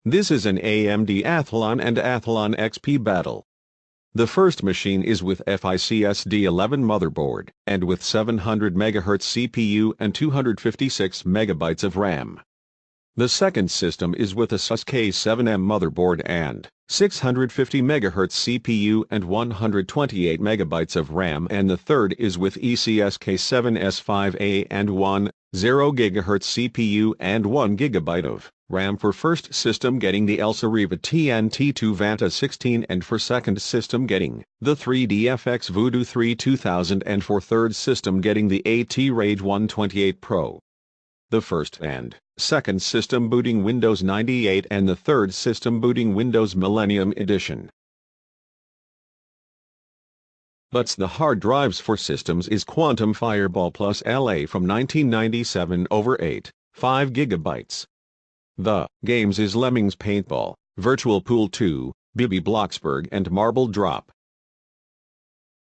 This is an AMD Athlon and Athlon XP battle. The first machine is with FIC SD11 Motherboard, and with 700 MHz CPU and 256 MB of RAM. The second system is with Asus K7M Motherboard and 650 MHz CPU and 128 MB of RAM, and the third is with ECS K7S5A and 10 GHz CPU and 1 GB of RAM for first system getting the ELSA Riva TNT2 Vanta 16, and for second system getting the 3DFX Voodoo 3 2000, and for third system getting the ATi Rage 128 Pro. The first and second system booting Windows 98 and the third system booting Windows Millennium Edition. But the hard drives for systems is Quantum Fireball Plus LA from 1997 over 5 GB. The games is Lemmings Paintball, Virtual Pool 2, BB Bloxburg and Marble Drop.